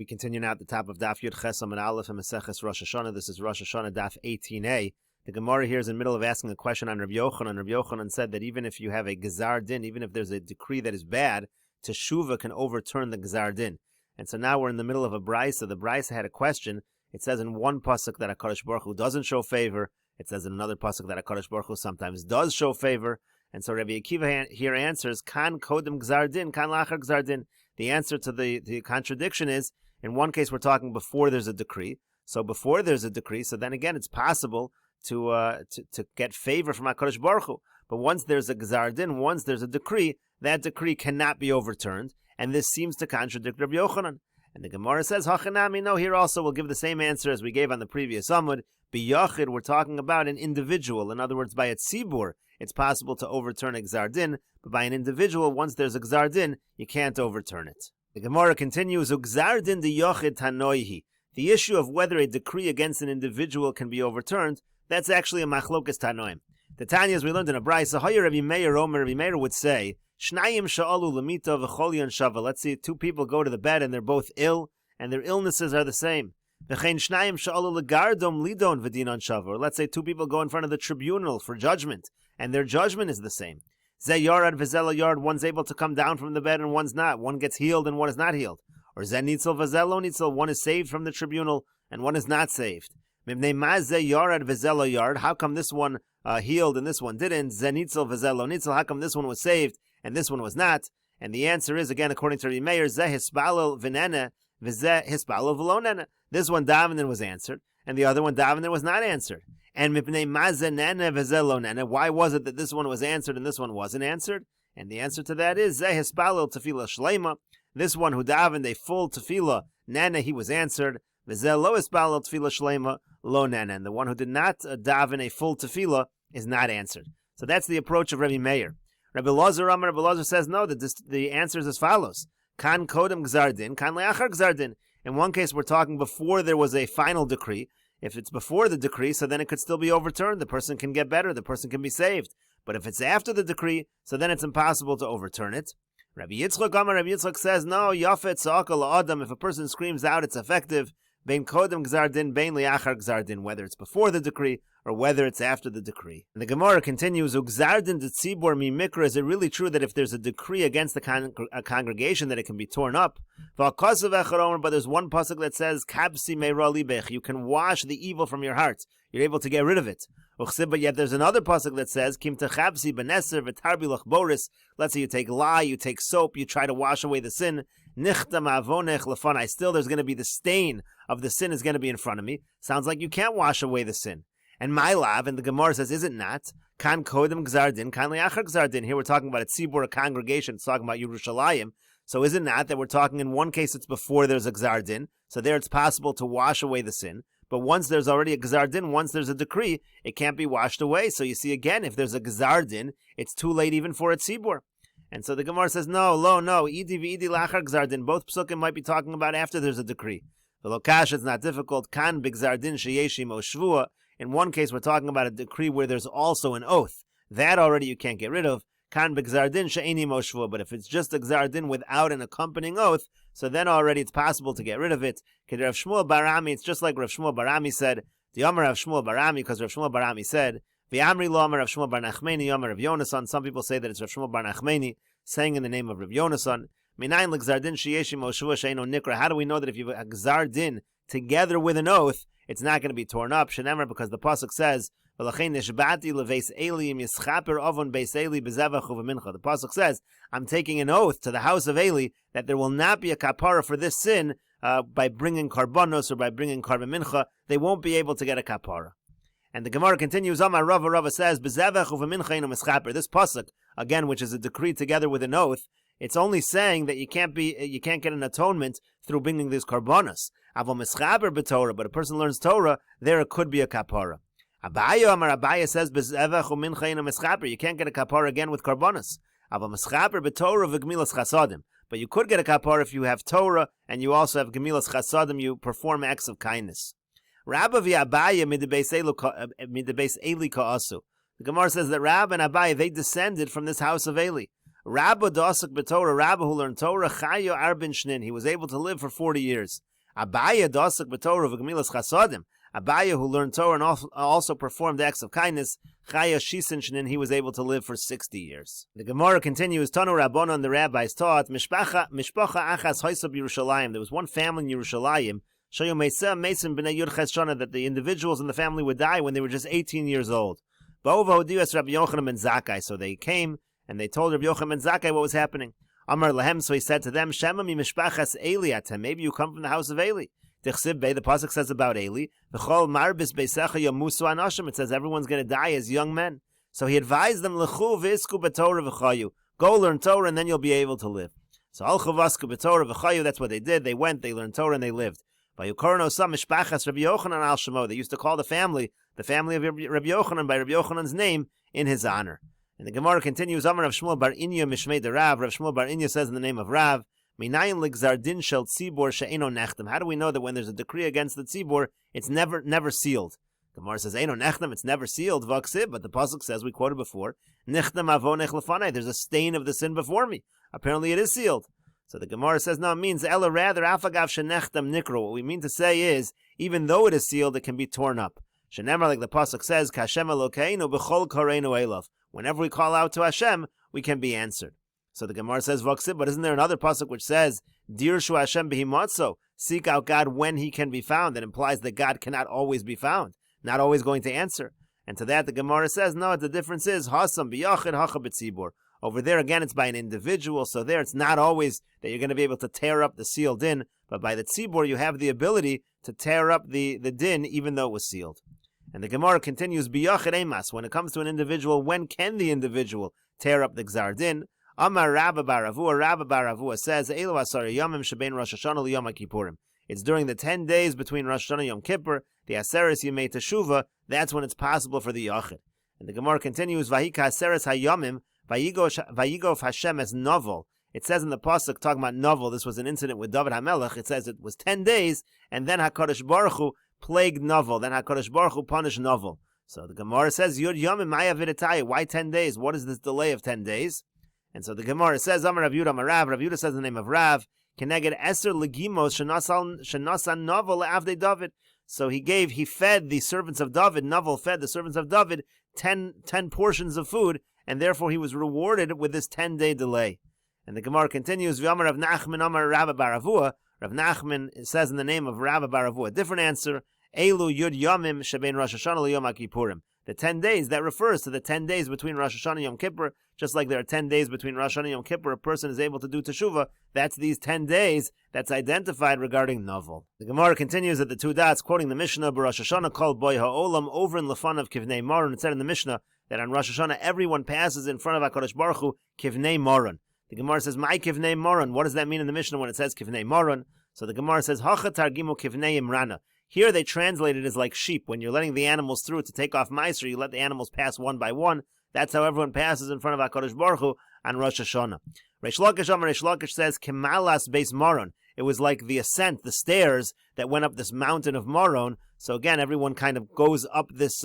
We continue now at the top of Daf Yud Ches Amud Aleph and Meseches Rosh Hashana. This is Rosh Hashana Daf 18a. The Gemara here is in the middle of asking a question on Rabbi Yochanan. Rabbi Yochanan said that even if you have a Gezar Din, even if there's a decree that is bad, Teshuvah can overturn the Gezar Din. And so now we're in the middle of a Brisa. The Brisa had a question. It says in one pasuk that HaKadosh Baruch Hu doesn't show favor. It says in another pasuk that HaKadosh Baruch Hu sometimes does show favor. And so Rabbi Akiva here answers, Kan Kodem Gzar Din, Kan Lachar Gzar Din. The answer to the contradiction is, in one case we're talking before there's a decree. So before there's a decree, so then again it's possible to get favor from HaKadosh Baruch Hu. But once there's a Gzar Din, once there's a decree, that decree cannot be overturned. And this seems to contradict Rabbi Yochanan. And the Gemara says, Hachanami, no, here also we'll give the same answer as we gave on the previous Amud. B'yachid, we're talking about an individual. In other words, by a tzibur, it's possible to overturn a Gzar Din, but by an individual, once there's a Gzar Din, you can't overturn it. The Gemara continues, Gzar Din de Yochid Tanoihi. The issue of whether a decree against an individual can be overturned, that's actually a machlokas Tanoim. The Tanya, as we learned in a Brisa, Rabbi Meir would say, Shnayim sha'alu lamita v'chol yon shava. Let's see, two people go to the bed and they're both ill, and their illnesses are the same. V'chein shnayim sha'alu legardom lidon v'dinon shava. Or let's say two people go in front of the tribunal for judgment, and their judgment is the same. Ze yarad v'zela yard. One's able to come down from the bed and one's not. One gets healed and one is not healed. Or ze nitzel v'zelo nitzel. One is saved from the tribunal and one is not saved. Mibnei ma ze yarad v'zela yard. How come this one healed and this one didn't? Ze nitzel v'zelo nitzel. How come this one was saved and this one was not? And the answer is, again, according to Rabbi Meir, Zeh hispalel v'nene, v'zeh hispalel v'lo. This one davened and was answered, and the other one davened and was not answered. And mipnei mazeh nene v'zeh lo nene. Why was it that this one was answered and this one wasn't answered? And the answer to that is, Zeh hispalel tefillah shleima. This one who davened a full tefillah, nene, he was answered. V'zeh lo hispalel tefillah shleima, lo nene. And the one who did not daven a full tefillah is not answered. So that's the approach of Rabbi Meir. Rabbi Lazar says no, the answer is as follows. Kan kodem gzar din, kan leachar gzar din. In one case, we're talking before there was a final decree. If it's before the decree, so then it could still be overturned. The person can get better. The person can be saved. But if it's after the decree, so then it's impossible to overturn it. Rabbi Yitzchak says, no, yafet sa'akal adam. If a person screams out, it's effective. Bein kodem gzar din, bein leachar gzar din. Whether it's before the decree or whether it's after the decree. And the Gemara continues, Ugzar din de tzibor mi mikra. Is it really true that if there's a decree against a congregation that it can be torn up? But there's one pasuk that says, Kabsi meira libech. You can wash the evil from your heart. You're able to get rid of it. But yet there's another pasuk that says, Kim techabsi beneser v'tarbi boris. Let's say you take lye, you take soap, you try to wash away the sin. Nichtam avonech lefanai. Still, there's going to be the stain of the sin is going to be in front of me. Sounds like you can't wash away the sin. And my lav, and the Gemara says, is it not? Kan kodem gzar din, kan leachar gzar din. Here we're talking about a tzibur, a congregation. It's talking about Yerushalayim. So is it not that we're talking in one case it's before there's a gzar din? So there it's possible to wash away the sin. But once there's already a gzar din, once there's a decree, it can't be washed away. So you see again, if there's a gzar din, it's too late even for a tzibur. And so the Gemara says, no, idi v'idi lachar gzar din. Both psukim might be talking about after there's a decree. The lokash is not difficult. Kan b'gzar din sheyeshim o shvua. In one case, we're talking about a decree where there's also an oath. That already you can't get rid of. Kan b'gzar din she'eni mo shvua. But if it's just a gzar din without an accompanying oath, so then already it's possible to get rid of it. K'der Rav Shmuel Barami, it's just like Rav Shmuel Barami said. The Yomer Rav Shmuel Barami, because Rav Shmuel Barami said, V'amri lo Yomer Rav Shmuel Bar Nachmeni, Yomer Rav Yonasan. Some people say that it's Rav Shmuel Bar Nachmeni, saying in the name of Rav Yonasan. Minayin l'gzar din she'yeshim o shvua she'eno nikra. How do we know that if you have a gzar din together with an oath, it's not going to be torn up? Shenemer, because the pasuk says, the pasuk says, I'm taking an oath to the house of Eli that there will not be a kapara for this sin by bringing karbanos or by bringing karban mincha. They won't be able to get a kapara. And the Gemara continues, Amar Rava says, this pasuk, again, which is a decree together with an oath, it's only saying that you can't get an atonement through bringing these karbanos. But a person learns Torah, there it could be a kapara. Abaya says, you can't get a kapara again with karbanos. But you could get a kapara if you have Torah and you also have gemilas chasadim, you perform acts of kindness. The Gemara says that Rab and Abai, they descended from this house of Eli. Rabba Dasuk B'Torah, Rabba who learned Torah, Chayo Arbin Shnin, he was able to live for 40 years. Abaya dasik b'Torah v'gemilas chasadim. Abaya, who learned Torah and also performed acts of kindness, Chaya Shisin Shnin, he was able to live for 60 years. The Gemara continues, Tanu Rabbanon, the rabbis taught, Mishpacha Achas Haisab Yerushalayim. There was one family in Yerushalayim, Shayu Meisa Mesim B'nei Yud Ches Shana, that the individuals in the family would die when they were just 18 years old. Ba'ova Hodias Rabbi Yochanan ben Zakkai. So they came and they told Rabbi Yochanan ben Zakkai what was happening. Amar Lahem, so he said to them, Shema mi Mishpachas Eli atem. Maybe you come from the house of Eli. The pasuk says about Eli, it says everyone's going to die as young men. So he advised them, go learn Torah and then you'll be able to live. So that's what they did. They went, they learned Torah, and they lived. They used to call the family of Rabbi Yochanan by Rabbi Yochanan's name in his honor. And the Gemara continues, Amar Rav Shmuel bar Inya mishmei de Rav. Rav Shmuel bar Inya says in the name of Rav, how do we know that when there's a decree against the tzibor, it's never sealed? Gemara says, Eino nechtam, it's never sealed, vaksib, but the pasuk says, we quoted before, nechtam avonech lefanai, there's a stain of the sin before me. Apparently it is sealed. So the Gemara says, no, it means, ella rather, afagav shenechtam nikro. What we mean to say is, even though it is sealed, it can be torn up. Shenemar, like the pasuk says, kashem elokeinu b'chol kareinu elav. Whenever we call out to Hashem, we can be answered. So the Gemara says, vaksib, but isn't there another pasuk which says, dirshu Hashem b'himotzo, seek out God when he can be found? That implies that God cannot always be found, not always going to answer. And to that the Gemara says, no, the difference is, hasam b'yachid hacha b'tzibor. Over there, again, it's by an individual, so there it's not always that you're going to be able to tear up the sealed din, but by the tzibor you have the ability to tear up the din even though it was sealed. And the Gemara continues, b'yachid emas, when it comes to an individual, when can the individual tear up the gzar din? Amar Rabba bar Avua says, Elu asar yamim shebein Rosh Hashana liyom Kippurim. It's during the 10 days between Rosh Hashanah and Yom Kippur, the Aseres Yemei Teshuvah, that's when it's possible for the Yachid. And the Gemara continues, Vahika Aseres hayamim, Vayigof Hashem as novel. It says in the pasuk talking about novel, this was an incident with David HaMelech, it says it was 10 days, and then HaKadosh Baruch Hu plagued novel, then HaKadosh Baruch Hu punished novel. So the Gemara says, Yud Yamim Maya Vidataya, why 10 days? What is this delay of 10 days? And so the Gemara says, Amar Rav Yudah Rav. Rav Yudah says the name of Rav. Keneged Eser Legimos Shenasan Novel Avdei David. So he fed the servants of David. Novel fed the servants of David 10 portions of food, and therefore he was rewarded with this 10-day delay. And the Gemara continues, V'Amar Rav Nachman Amar Rabba bar Avua. Rav Nachman says in the name of Rabba bar Avua. Different answer. Elu Yud Yomim Shebein Rosh Hashana Liyom Kippurim. The 10 days, that refers to the 10 days between Rosh Hashana and Yom Kippur. Just like there are 10 days between Rosh Hashana and Yom Kippur, a person is able to do teshuvah. That's these 10 days that's identified regarding novel. The Gemara continues at the two dots, quoting the Mishnah, Rosh Hashana called Boy Ha'olam, over in Lefanav Kivnei Moron. It said in the Mishnah that on Rosh Hashana everyone passes in front of HaKadosh Baruch Hu, Kivnei Moron. The Gemara says, My Kivnei Moron. What does that mean in the Mishnah when it says Kivnei Moron? So the Gemara says, Hacha Targimu Kivnei Imrana. Here they translate it as like sheep. When you're letting the animals through to take off Meiser, you let the animals pass one by one. That's how everyone passes in front of HaKadosh Baruch Hu on Rosh Hashanah. Reish Lakish says, Kemalas Beis Moron. It was like the ascent, the stairs that went up this mountain of Moron. So again, everyone kind of goes up this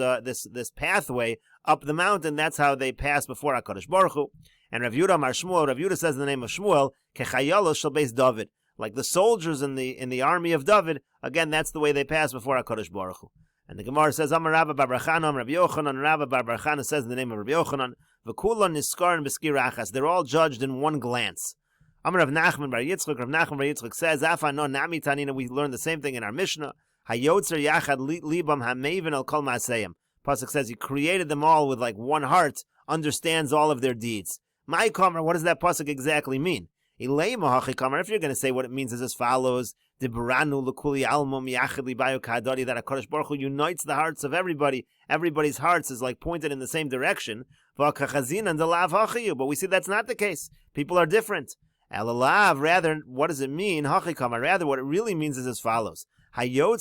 pathway up the mountain. That's how they pass before HaKadosh Baruch Hu. And Rav Yudah Mar Shmuel, Rav Yudah says in the name of Shmuel, Kechayalos shel Beis David. Like the soldiers in the army of David, again, that's the way they pass before HaKadosh Baruch Hu. And the Gemara says, Amar Rabba bar bar Chana, Rabbi Yochanan, Rabba bar bar Chana says in the name of Rabbi Yochanan, V'kulon niskar and b'skir achas. They're all judged in one glance. Amar Rav Nachman bar Yitzchak, Rav Nachman bar Yitzchak says, Afa no nami tanina, we learned the same thing in our Mishnah. Hayotzer yachad libam hamevin al kol ma'aseyim. Pasuk says, he created them all with like one heart, understands all of their deeds. My Kamer, what does that pasuk exactly mean? If you're going to say what it means is as follows, that HaKadosh Baruch Hu unites the hearts of everybody. Everybody's hearts is like pointed in the same direction. But we see that's not the case. People are different. Rather, what does it mean? Rather, what it really means is as follows. He's able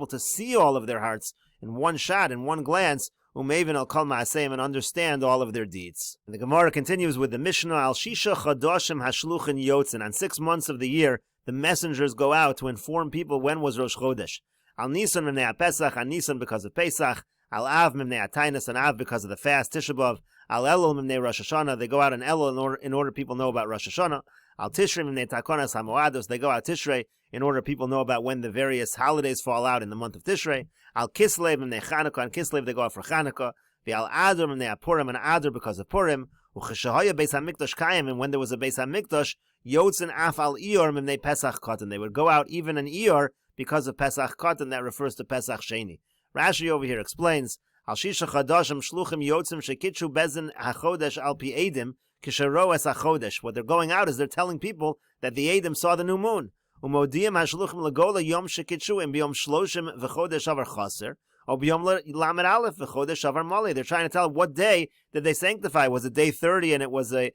to see all of their hearts in one shot, in one glance, and understand all of their deeds. And the Gemara continues with the Mishnah, Al Shisha Chadoshim Hashluchin Yotzin. On 6 months of the year, the messengers go out to inform people when was Rosh Chodesh. Al Nisan Mimnei Pesach, on Nisan because of Pesach. Al Av Mimnei Atainas, on Av because of the fast, Tisha B'Av. Al Elul Mimnei Rosh Hashanah, they go out on Elul in order people know about Rosh Hashanah. Al Tishrei Mimnei Takonas HaMoados, they go out Tishrei in order people know about when the various holidays fall out in the month of Tishrei. Al Kislev Mimnei Chanukah, and Kislev they go out for Chanukah. Al Adar Mimnei Purim, and Adar because of Purim. Ucheshahaya Beis HaMikdash Kayim, and when there was a Beis HaMikdash, Yotzin Af Al Iyor Mimnei Pesach Katan, they would go out even an Iyor because of Pesach Katan, that refers to Pesach Sheni. Rashi over here explains, Al Shisha Chadashim Shluchim Yotzim Shekitshu Bezin HaChodesh Al Pi Edim Kisharoes HaChodesh. What they're going out is they're telling people that the Edim saw the new moon. Umodiyim HaShluchim Lagola Yom Shekitshu and Biyom Shloshim V'Chodesh Avar Chaser or Biyom Lamed Aleph V'Chodesh Avar Mali. They're trying to tell what day did they sanctify. Was it day 30 and it was a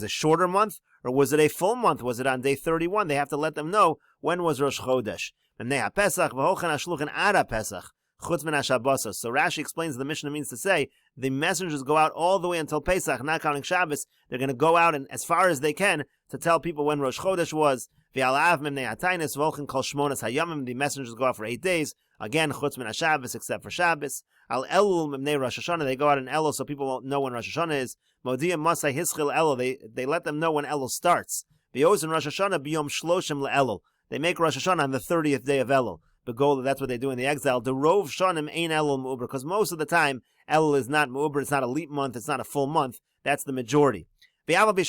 shorter month, or was it a full month? Was it on day 31? They have to let them know when was Rosh Chodesh. Pesach v'hochan hashluchin ara Pesach chutz min haShabbos. So Rashi explains the Mishnah means to say the messengers go out all the way until Pesach, not counting Shabbos. They're going to go out and as far as they can to tell people when Rosh Chodesh was. V'alav mimnei ataynis v'hochan kol shmonas hayamim. The messengers go out for 8 days. Again, chutz min haShabbos, except for Shabbos. Al Elul mimnei Rosh Hashana. They go out in Elul so people won't know when Rosh Hashana is. Modiyah masay hischil Elul. They let them know when Elul starts. V'yoz in Rosh Hashana biyom shloshim leElul. They make Rosh Hashanah on the 30th day of Elul. Begola, that's what they do in the exile. The Rov Shanim ain't Elul Mu'uber, because most of the time Elul is not Mu'uber, it's not a leap month, it's not a full month. That's the majority. Now, even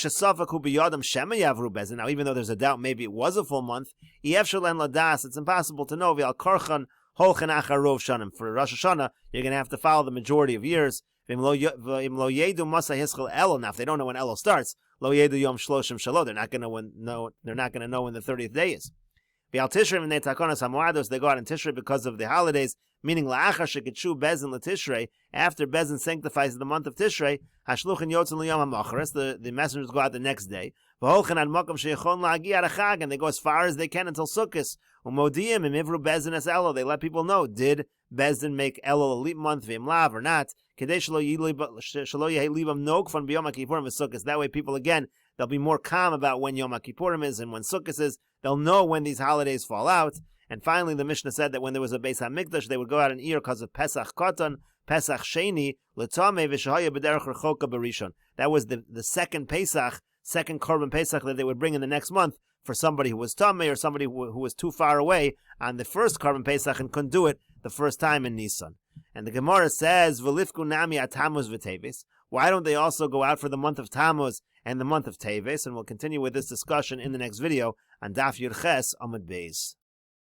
though there's a doubt, maybe it was a full month, it's impossible to know. For Rosh Hashanah, you're going to have to follow the majority of years. Now, if they don't know when Elul starts, they're not going to know when the 30th day is. V'al Tishrei Mimnei Takonas HaMoados, they go out in Tishrei because of the holidays, meaning La'achar Shekitshu Bezin L'Tishrei, after Bezin sanctifies the month of Tishrei, Hashluchin Yotzin L'Yom HaMachares, the messengers go out the next day, V'holchin Ad Mokom Sheyechon La'agi Ad HaChag, and they go as far as they can until Sukkos, U'modiyim Im Ivru Bezin Es Elul, they let people know, did Bezin make Elul a leap month, V'im Lav, or not, Kedei Shelo Yehi Libam Nogfon B'Yom HaKippurim V'Sukkos, that way people again, they'll be more calm about when Yom HaKippurim is and when Sukkos is. They'll know when these holidays fall out. And finally, the Mishnah said that when there was a Beis HaMikdash, they would go out in Iyar because of Pesach Katan, Pesach Sheni, L'Tameh V'Shahaya B'derech Rechoka B'Rishon. That was the second Pesach, second Korban Pesach that they would bring in the next month for somebody who was Tameh or somebody who was too far away on the first Korban Pesach and couldn't do it the first time in Nisan. And the Gemara says, V'lifku nami at Tammuz v'Teves. Why don't they also go out for the month of Tammuz and the month of Teves? And we'll continue with this discussion in the next video on Daf Yud Ches Amud Beis.